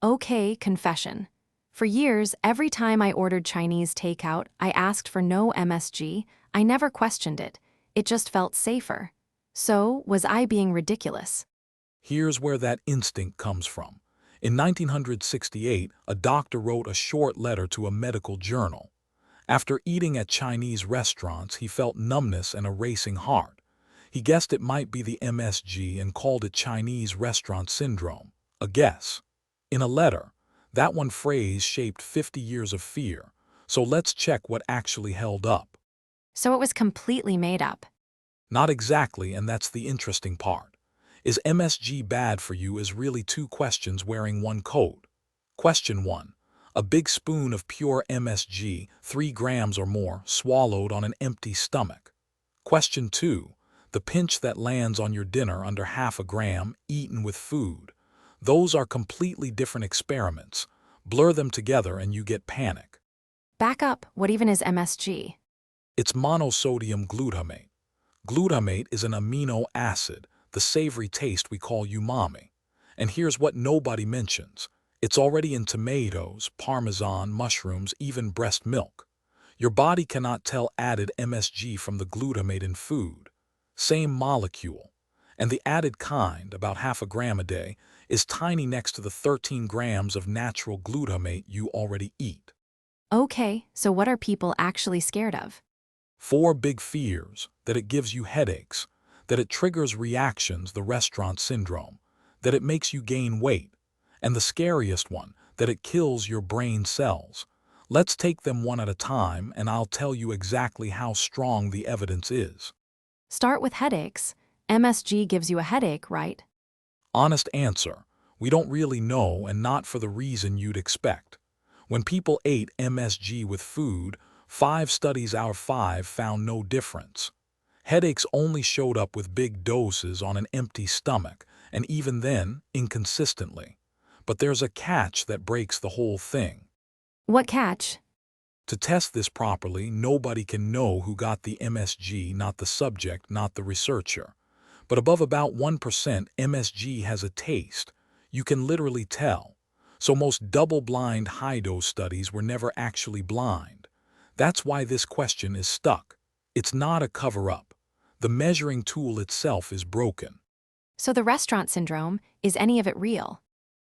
Okay, confession. For years, every time I ordered Chinese takeout, I asked for no MSG. I never questioned it. It just felt safer. So, was I being ridiculous? Here's where that instinct comes from. In 1968, a doctor wrote a short letter to a medical journal. After eating at Chinese restaurants, he felt numbness and a racing heart. He guessed it might be the MSG and called it Chinese restaurant syndrome. A guess. In a letter, that one phrase shaped 50 years of fear. So let's check what actually held up. So it was completely made up. Not exactly, and that's the interesting part. Is MSG bad for you is really two questions wearing one coat. Question 1. A big spoon of pure MSG, 3 grams or more, swallowed on an empty stomach. Question 2. The pinch that lands on your dinner under half a gram, eaten with food. Those are completely different experiments. Blur them together and you get panic. Back up, what even is MSG? It's monosodium glutamate. Glutamate is an amino acid, the savory taste we call umami. And here's what nobody mentions. It's already in tomatoes, parmesan, mushrooms, even breast milk. Your body cannot tell added MSG from the glutamate in food. Same molecule. And the added kind, about half a gram a day, is tiny next to the 13 grams of natural glutamate you already eat. Okay, so what are people actually scared of? 4 big fears: that it gives you headaches, that it triggers reactions, the restaurant syndrome, that it makes you gain weight, and the scariest one, that it kills your brain cells. Let's take them one at a time, and I'll tell you exactly how strong the evidence is. Start with headaches. MSG gives you a headache, right? Honest answer: we don't really know, and not for the reason you'd expect. When people ate MSG with food, 5 studies out of 5 found no difference. Headaches only showed up with big doses on an empty stomach, and even then, inconsistently. But there's a catch that breaks the whole thing. What catch? To test this properly, nobody can know who got the MSG, not the subject, not the researcher. But above about 1%, MSG has a taste. You can literally tell. So most double-blind high-dose studies were never actually blind. That's why this question is stuck. It's not a cover-up. The measuring tool itself is broken. So the restaurant syndrome, is any of it real?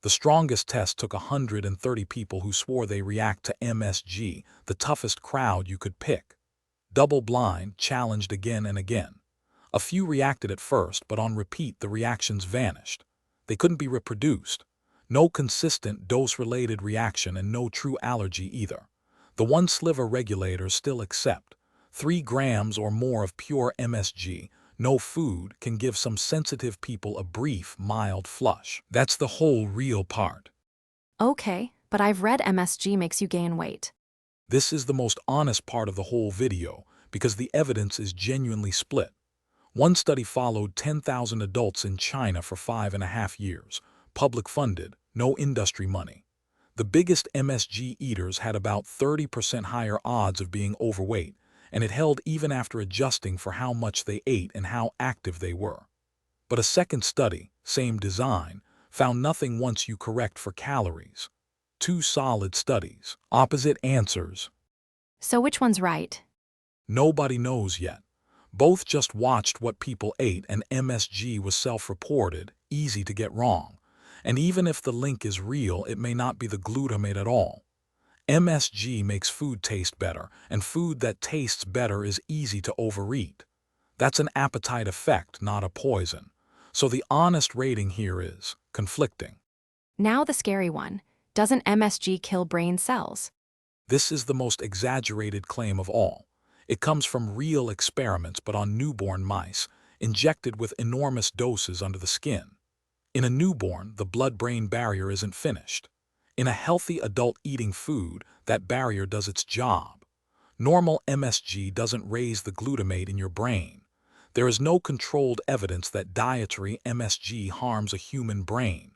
The strongest test took 130 people who swore they react to MSG, the toughest crowd you could pick. Double-blind, challenged again and again. A few reacted at first, but on repeat the reactions vanished. They couldn't be reproduced. No consistent dose-related reaction and no true allergy either. The one sliver regulators still accept. 3 grams or more of pure MSG, no food, can give some sensitive people a brief, mild flush. That's the whole real part. Okay, but I've read MSG makes you gain weight. This is the most honest part of the whole video, because the evidence is genuinely split. One study followed 10,000 adults in China for 5.5 years, public-funded, no industry money. The biggest MSG eaters had about 30% higher odds of being overweight, and it held even after adjusting for how much they ate and how active they were. But a second study, same design, found nothing once you correct for calories. 2 solid studies, opposite answers. So which one's right? Nobody knows yet. Both just watched what people ate, and MSG was self-reported, easy to get wrong. And even if the link is real, it may not be the glutamate at all. MSG makes food taste better, and food that tastes better is easy to overeat. That's an appetite effect, not a poison. So the honest rating here is conflicting. Now the scary one. Doesn't MSG kill brain cells? This is the most exaggerated claim of all. It comes from real experiments, but on newborn mice, injected with enormous doses under the skin. In a newborn, the blood-brain barrier isn't finished. In a healthy adult eating food, that barrier does its job. Normal MSG doesn't raise the glutamate in your brain. There is no controlled evidence that dietary MSG harms a human brain.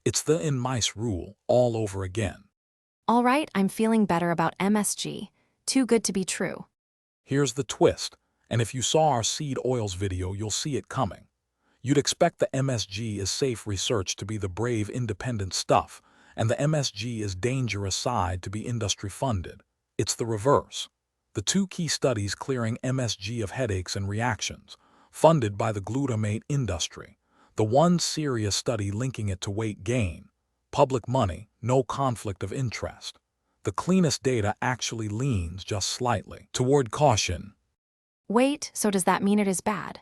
It's the in-mice rule all over again. All right, I'm feeling better about MSG. Too good to be true. Here's the twist, and if you saw our seed oils video, you'll see it coming. You'd expect the MSG is safe research to be the brave, independent stuff, And the MSG is dangerous side to be industry funded. It's the reverse. The two key studies clearing MSG of headaches and reactions, funded by the glutamate industry. The one serious study linking it to weight gain. Public money, no conflict of interest. The cleanest data actually leans just slightly toward caution. Wait, so does that mean it is bad?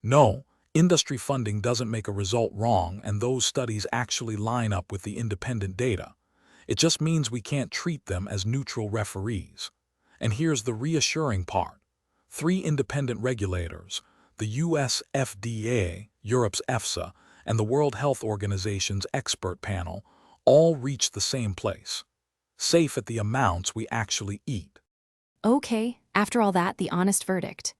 No, industry funding doesn't make a result wrong, and those studies actually line up with the independent data. It just means we can't treat them as neutral referees. And here's the reassuring part. 3 independent regulators, the US FDA, Europe's EFSA, and the World Health Organization's expert panel, all reached the same place. Safe at the amounts we actually eat. Okay, after all that, the honest verdict.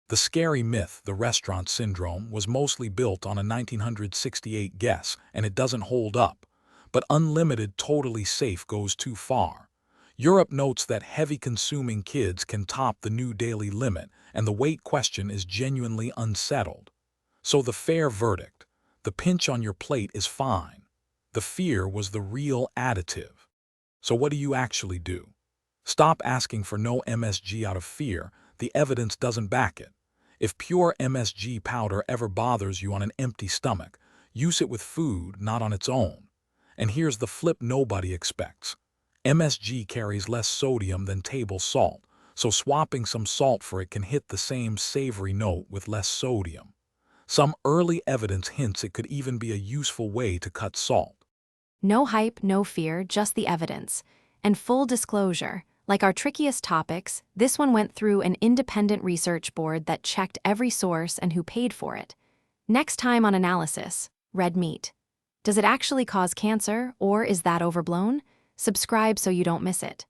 The scary myth, the restaurant syndrome, was mostly built on a 1968 guess, and it doesn't hold up. But unlimited totally safe goes too far. Europe notes that heavy-consuming kids can top the new daily limit, and the weight question is genuinely unsettled. So the fair verdict, the pinch on your plate is fine. The fear was the real additive. So what do you actually do? Stop asking for no MSG out of fear. The evidence doesn't back it. If pure MSG powder ever bothers you on an empty stomach, use it with food, not on its own. And here's the flip nobody expects. MSG carries less sodium than table salt, so swapping some salt for it can hit the same savory note with less sodium. Some early evidence hints it could even be a useful way to cut salt. No hype, no fear, just the evidence. And full disclosure, like our trickiest topics, this one went through an independent research board that checked every source and who paid for it. Next time on analysis, red meat. Does it actually cause cancer, or is that overblown? Subscribe so you don't miss it.